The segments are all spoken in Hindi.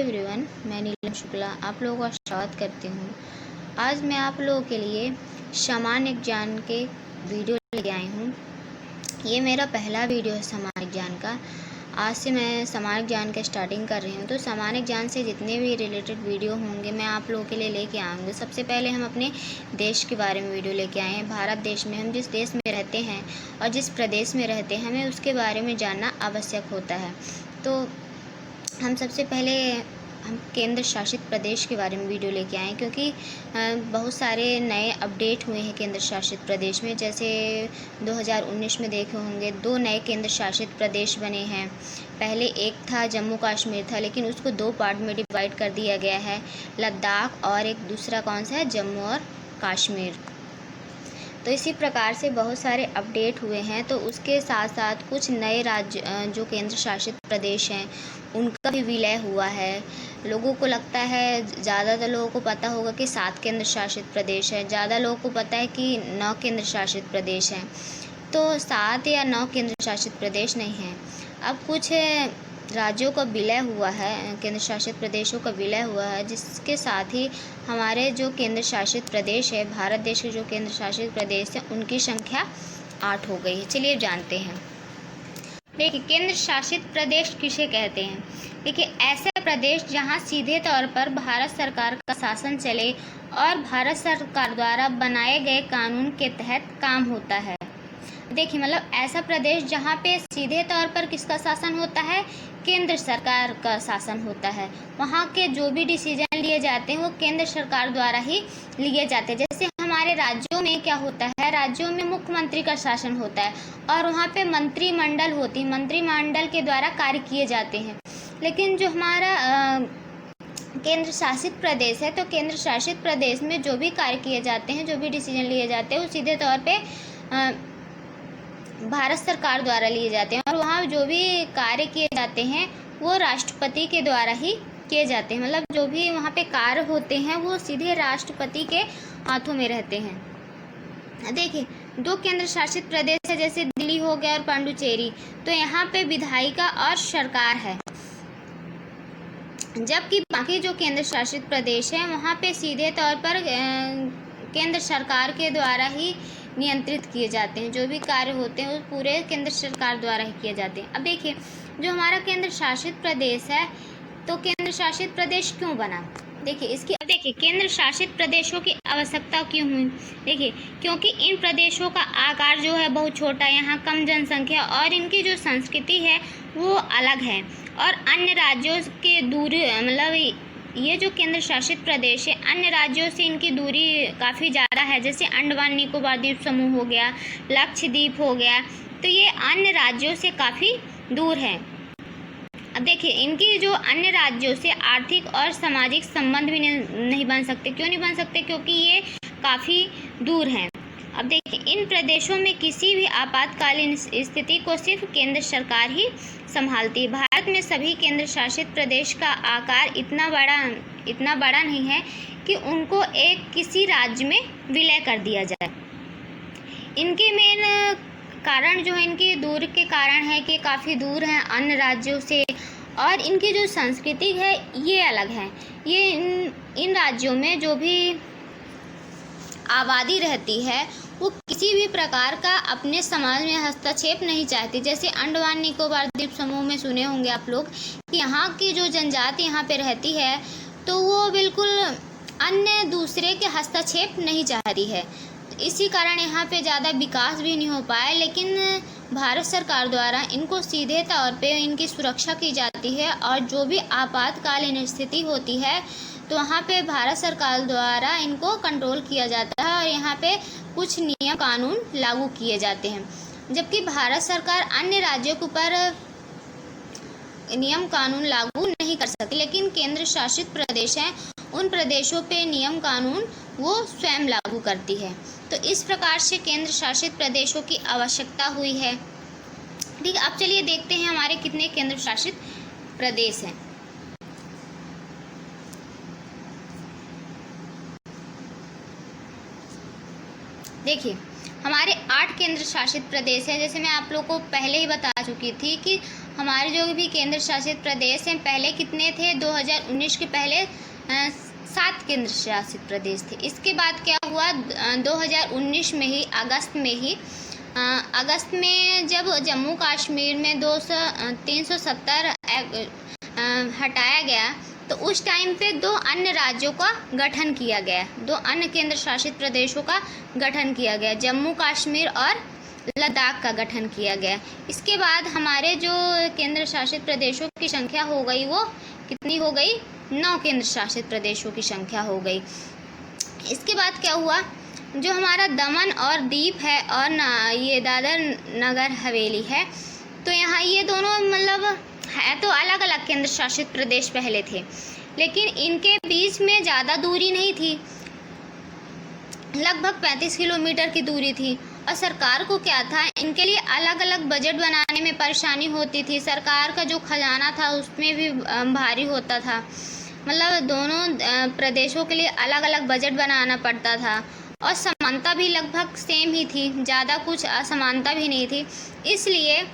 एवरीवन, मैं नीलम शुक्ला आप लोगों का स्वागत करती हूँ। आज मैं आप लोगों के लिए सामान्य ज्ञान के वीडियो लेके आई हूँ। ये मेरा पहला वीडियो है सामान्य ज्ञान का। आज से मैं सामान्य ज्ञान का स्टार्टिंग कर रही हूँ। तो सामान्य ज्ञान से जितने भी रिलेटेड वीडियो होंगे मैं आप लोगों के लिए लेके आऊँगी। सबसे पहले हम अपने देश के बारे में वीडियो लेके आए हैं। भारत देश में हम जिस देश में रहते हैं और जिस प्रदेश में रहते हैं हमें उसके बारे में जानना आवश्यक होता है। तो हम सबसे पहले हम केंद्र शासित प्रदेश के बारे में वीडियो लेके आए, क्योंकि बहुत सारे नए अपडेट हुए हैं केंद्र शासित प्रदेश में। जैसे 2019 में देखे होंगे 2 नए केंद्र शासित प्रदेश बने हैं। पहले एक था जम्मू कश्मीर था, लेकिन उसको 2 पार्ट में डिवाइड कर दिया गया है, लद्दाख, और एक दूसरा कौन सा है, जम्मू और कश्मीर। तो इसी प्रकार से बहुत सारे अपडेट हुए हैं। तो उसके साथ साथ कुछ नए राज्य जो केंद्र शासित प्रदेश हैं उनका भी विलय हुआ है। लोगों को लगता है, ज़्यादातर लोगों को पता होगा कि 7 केंद्र शासित प्रदेश है, ज़्यादा लोगों को पता है कि 9 केंद्र शासित प्रदेश हैं। तो 7 या 9 केंद्र शासित प्रदेश नहीं हैं। अब कुछ राज्यों का विलय हुआ है, केंद्र शासित प्रदेशों का विलय हुआ है, जिसके साथ ही हमारे जो केंद्र शासित प्रदेश है, भारत देश के जो केंद्र शासित प्रदेश है उनकी संख्या 8 हो गई है। चलिए जानते हैं। देखिए, केंद्र शासित प्रदेश किसे कहते हैं। देखिए, ऐसा प्रदेश जहां सीधे तौर पर भारत सरकार का शासन चले और भारत सरकार द्वारा बनाए गए कानून के तहत काम होता है। देखिए, मतलब ऐसा प्रदेश जहाँ पे सीधे तौर पर किसका शासन होता है, केंद्र सरकार का शासन होता है। वहाँ के जो भी डिसीजन लिए जाते हैं वो केंद्र सरकार द्वारा ही लिए जाते हैं। जैसे हमारे राज्यों में क्या होता है, राज्यों में मुख्यमंत्री का शासन होता है और वहाँ पे मंत्रिमंडल होती है, मंत्रिमंडल के द्वारा कार्य किए जाते हैं। लेकिन जो हमारा केंद्र शासित प्रदेश है, तो केंद्र शासित प्रदेश में जो भी कार्य किए जाते हैं, जो भी डिसीजन लिए जाते हैं वो सीधे तौर पर भारत सरकार द्वारा लिए जाते हैं और वहाँ जो भी कार्य किए जाते हैं वो राष्ट्रपति के द्वारा ही किए जाते हैं। मतलब जो भी वहाँ पे कार्य होते हैं वो सीधे राष्ट्रपति के हाथों में रहते हैं। देखिए, 2 केंद्र शासित प्रदेश है, जैसे दिल्ली हो गया और पांडुचेरी। तो यहाँ पे विधायिका और सरकार है, जबकि बाकी जो केंद्र शासित प्रदेश हैं वहाँ पे सीधे तौर पर केंद्र सरकार के द्वारा ही नियंत्रित किए जाते हैं। जो भी कार्य होते हैं वो पूरे केंद्र सरकार द्वारा ही किए जाते हैं। अब देखिए, जो हमारा केंद्र शासित प्रदेश है, तो केंद्र शासित प्रदेश क्यों बना। देखिए केंद्र शासित प्रदेशों की आवश्यकता क्यों हुई। देखिए, क्योंकि इन प्रदेशों का आकार जो है बहुत छोटा, यहाँ कम जनसंख्या और इनकी जो संस्कृति है वो अलग है और अन्य राज्यों के दूरी, मतलब ये जो केंद्र शासित प्रदेश है अन्य राज्यों से इनकी दूरी काफ़ी ज़्यादा है। जैसे अंडमान निकोबार द्वीप समूह हो गया, लक्षद्वीप हो गया, तो ये अन्य राज्यों से काफ़ी दूर है। अब देखिए, इनकी जो अन्य राज्यों से आर्थिक और सामाजिक संबंध भी नहीं बन सकते। क्यों नहीं बन सकते, क्योंकि ये काफ़ी दूर हैं। अब देखिए, इन प्रदेशों में किसी भी आपातकालीन स्थिति को सिर्फ केंद्र सरकार ही संभालती है। भारत में सभी केंद्र शासित प्रदेश का आकार इतना बड़ा नहीं है कि उनको एक किसी राज्य में विलय कर दिया जाए। इनके मेन कारण जो है, इनकी दूर के कारण है कि काफ़ी दूर हैं अन्य राज्यों से और इनकी जो संस्कृति है ये अलग है। ये इन राज्यों में जो भी आबादी रहती है वो किसी भी प्रकार का अपने समाज में हस्तक्षेप नहीं चाहती। जैसे अंडमान निकोबार द्वीप समूह में सुने होंगे आप लोग कि यहाँ की जो जनजाति यहाँ पे रहती है तो वो बिल्कुल अन्य दूसरे के हस्तक्षेप नहीं चाहती है। इसी कारण यहाँ पे ज़्यादा विकास भी नहीं हो पाया। लेकिन भारत सरकार द्वारा इनको सीधे तौर पे इनकी सुरक्षा की जाती है और जो भी आपातकालीन स्थिति होती है तो वहाँ पे भारत सरकार द्वारा इनको कंट्रोल किया जाता है और यहाँ पे कुछ नियम कानून लागू किए जाते हैं। जबकि भारत सरकार अन्य राज्यों के ऊपर नियम कानून लागू नहीं कर सकती, लेकिन केंद्र शासित प्रदेश हैं उन प्रदेशों पे नियम कानून वो स्वयं लागू करती है। तो इस प्रकार से केंद्र शासित प्रदेशों की आवश्यकता हुई है। ठीक है, अब चलिए देखते हैं हमारे कितने केंद्र शासित प्रदेश हैं। देखिए, हमारे 8 केंद्र शासित प्रदेश हैं। जैसे मैं आप लोगों को पहले ही बता चुकी थी कि हमारे जो भी केंद्र शासित प्रदेश हैं, पहले कितने थे? 2019 के पहले 7 केंद्र शासित प्रदेश थे। इसके बाद क्या हुआ? 2019 में ही अगस्त में जब जम्मू कश्मीर में 370 हटाया गया, तो उस टाइम पे 2 अन्य राज्यों का गठन किया गया, 2 अन्य केंद्र शासित प्रदेशों का गठन किया गया, जम्मू कश्मीर और लद्दाख का गठन किया गया। इसके बाद हमारे जो केंद्र शासित प्रदेशों की संख्या हो गई, वो कितनी हो गई? 9 केंद्र शासित प्रदेशों की संख्या हो गई। इसके बाद क्या हुआ? जो हमारा दमन और दीप है और ये दादर नगर हवेली है, तो यहाँ ये दोनों मतलब है तो अलग अलग केंद्र शासित प्रदेश पहले थे, लेकिन इनके बीच में ज़्यादा दूरी नहीं थी, लगभग 35 किलोमीटर की दूरी थी। और सरकार को क्या था, इनके लिए अलग अलग बजट बनाने में परेशानी होती थी। सरकार का जो खजाना था उसमें भी भारी होता था, मतलब दोनों प्रदेशों के लिए अलग अलग बजट बनाना पड़ता था। और समानता भी लगभग सेम ही थी, ज़्यादा कुछ असमानता भी नहीं थी। इसलिए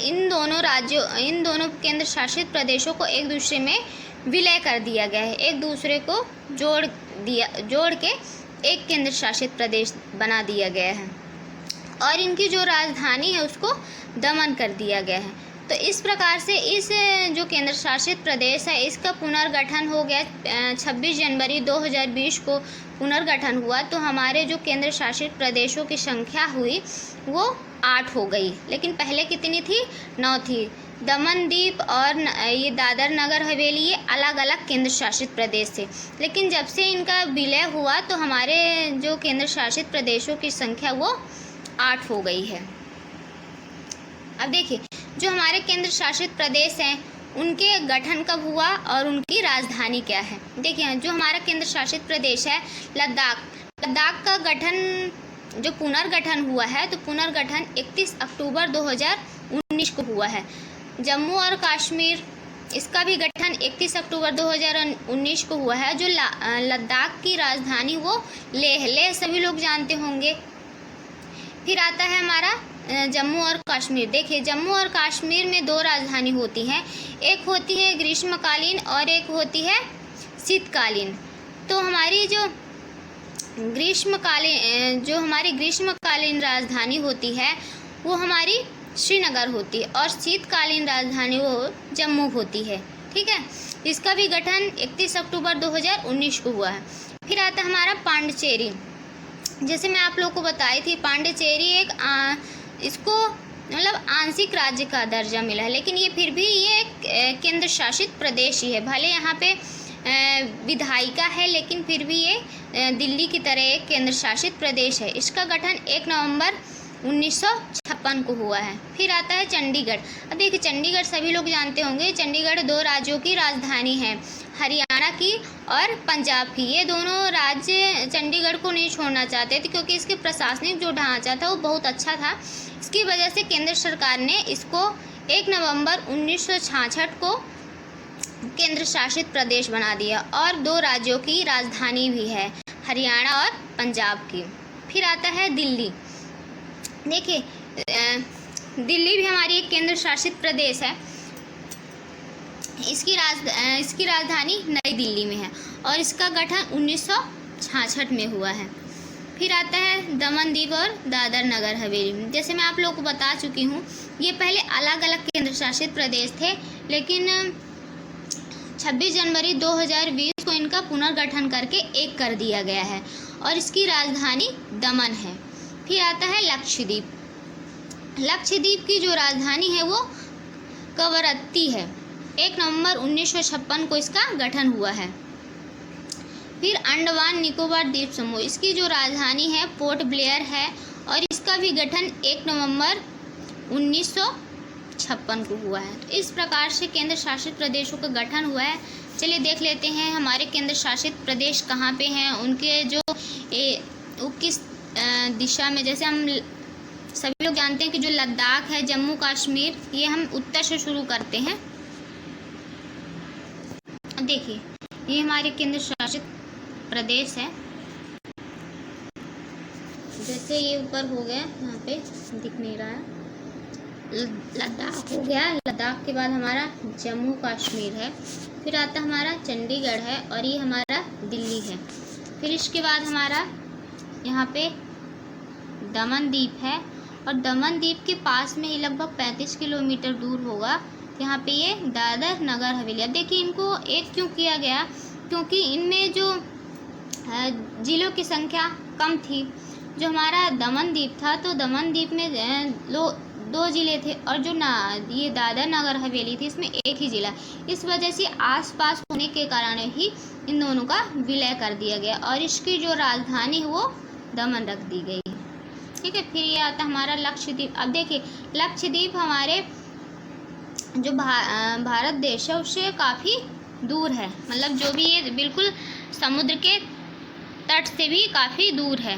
इन दोनों केंद्र शासित प्रदेशों को एक दूसरे में विलय कर दिया गया है, एक दूसरे को जोड़ के एक केंद्र शासित प्रदेश बना दिया गया है, और इनकी जो राजधानी है उसको दमन कर दिया गया है। तो इस प्रकार से इस जो केंद्र शासित प्रदेश है, इसका पुनर्गठन हो गया 26 जनवरी 2020 को पुनर्गठन हुआ। तो हमारे जो केंद्र शासित प्रदेशों की संख्या हुई वो 8 हो गई, लेकिन पहले कितनी थी? 9 थी। दमन दीप और ये दादर नगर हवेली ये अलग अलग केंद्र शासित प्रदेश थे, लेकिन जब से इनका विलय हुआ तो हमारे जो केंद्र शासित प्रदेशों की संख्या वो 8 हो गई है। अब देखिए, जो हमारे केंद्र शासित प्रदेश हैं उनके गठन कब हुआ और उनकी राजधानी क्या है? देखिए, जो हमारा केंद्र शासित प्रदेश है लद्दाख का गठन जो पुनर्गठन हुआ है, तो पुनर्गठन 31 अक्टूबर 2019 को हुआ है। जम्मू और कश्मीर, इसका भी गठन 31 अक्टूबर 2019 को हुआ है। जो लद्दाख की राजधानी वो लेह सभी लोग जानते होंगे। फिर आता है हमारा जम्मू और कश्मीर। देखिए, जम्मू और कश्मीर में 2 राजधानी होती हैं, एक होती है ग्रीष्मकालीन और एक होती है शीतकालीन। तो हमारी जो ग्रीष्मकालीन राजधानी होती है वो हमारी श्रीनगर होती है, और शीतकालीन राजधानी वो जम्मू होती है। ठीक है, इसका भी गठन 31 अक्टूबर 2019 को हुआ है। फिर आता है हमारा पांडिचेरी। जैसे मैं आप लोगों को बताई थी, पांडिचेरी इसको मतलब आंशिक राज्य का दर्जा मिला है, लेकिन ये फिर भी ये एक केंद्र शासित प्रदेश ही है। भले यहाँ पे विधायिका है, लेकिन फिर भी ये दिल्ली की तरह एक केंद्र शासित प्रदेश है। इसका गठन 1 नवंबर 1956 को हुआ है। फिर आता है चंडीगढ़। अब देखिए, चंडीगढ़ सभी लोग जानते होंगे। चंडीगढ़ 2 राज्यों की राजधानी है, हरियाणा की और पंजाब की। ये दोनों राज्य चंडीगढ़ को नहीं छोड़ना चाहते थे, क्योंकि इसके प्रशासनिक जो ढांचा था वो बहुत अच्छा था। इसकी वजह से केंद्र सरकार ने इसको 1 नवंबर 1966 को केंद्र शासित प्रदेश बना दिया, और 2 राज्यों की राजधानी भी है, हरियाणा और पंजाब की। फिर आता है दिल्ली। देखिए, दिल्ली भी हमारी एक केंद्र शासित प्रदेश है। इसकी राजधानी नई दिल्ली में है, और इसका गठन 1966 में हुआ है। फिर आता है दमन दीव और दादर नगर हवेली। जैसे मैं आप लोगों को बता चुकी हूँ, ये पहले अलग अलग केंद्र शासित प्रदेश थे, लेकिन 26 जनवरी 2020 को इनका पुनर्गठन करके एक कर दिया गया है, और इसकी राजधानी दमन है। फिर आता है लक्षद्वीप। लक्षद्वीप की जो राजधानी है वो कवरत्ती है। 1 नवंबर 1956 को इसका गठन हुआ है। फिर अंडमान निकोबार द्वीप समूह, इसकी जो राजधानी है पोर्ट ब्लेयर है, और इसका भी गठन 1 नवंबर 1956 को हुआ है। तो इस प्रकार से केंद्र शासित प्रदेशों का गठन हुआ है। चलिए देख लेते हैं हमारे केंद्र शासित प्रदेश कहाँ पे हैं, उनके जो वो किस दिशा में। जैसे हम सभी लोग जानते हैं कि जो लद्दाख है, जम्मू कश्मीर, ये हम उत्तर से शुरू करते हैं। देखिए, ये हमारे केंद्र शासित प्रदेश है। जैसे ये ऊपर हो गया, यहाँ पे दिख नहीं रहा है, लद्दाख हो गया। लद्दाख के बाद हमारा जम्मू कश्मीर है, फिर आता हमारा चंडीगढ़ है और ये हमारा दिल्ली है। फिर इसके बाद हमारा यहाँ पे दमन द्वीप है और दमन द्वीप के पास में ही लगभग 35 किलोमीटर दूर होगा यहाँ पे ये दादर नगर हवेली। अब देखिए इनको एक क्यों किया गया, क्योंकि इनमें जो जिलों की संख्या कम थी। जो हमारा दमन द्वीप था तो दमन द्वीप में 2 जिले थे और जो ये दादर नगर हवेली थी इसमें एक ही जिला। इस वजह से आसपास होने के कारण ही इन दोनों का विलय कर दिया गया और इसकी जो राजधानी है वो दमन रख दी गई। ठीक है, फिर ये आता हमारा लक्षद्वीप। अब देखिए लक्षद्वीप हमारे जो भारत देश है उससे काफ़ी दूर है, मतलब जो भी ये बिल्कुल समुद्र के तट से भी काफ़ी दूर है।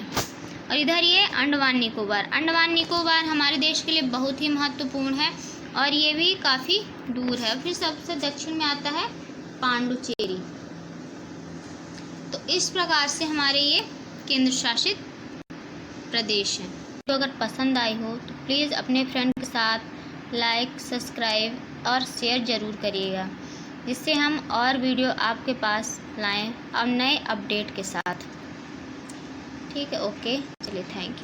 और इधर ये अंडमान निकोबार। अंडमान निकोबार हमारे देश के लिए बहुत ही महत्वपूर्ण है और ये भी काफ़ी दूर है। फिर सबसे दक्षिण में आता है पांडुचेरी। तो इस प्रकार से हमारे ये केंद्र शासित प्रदेश हैं। तो अगर पसंद आई हो तो प्लीज़ अपने फ्रेंड के साथ लाइक, सब्सक्राइब और शेयर ज़रूर करिएगा, जिससे हम और वीडियो आपके पास लाएं और नए अपडेट के साथ। ठीक है, ओके, चलिए, थैंक यू।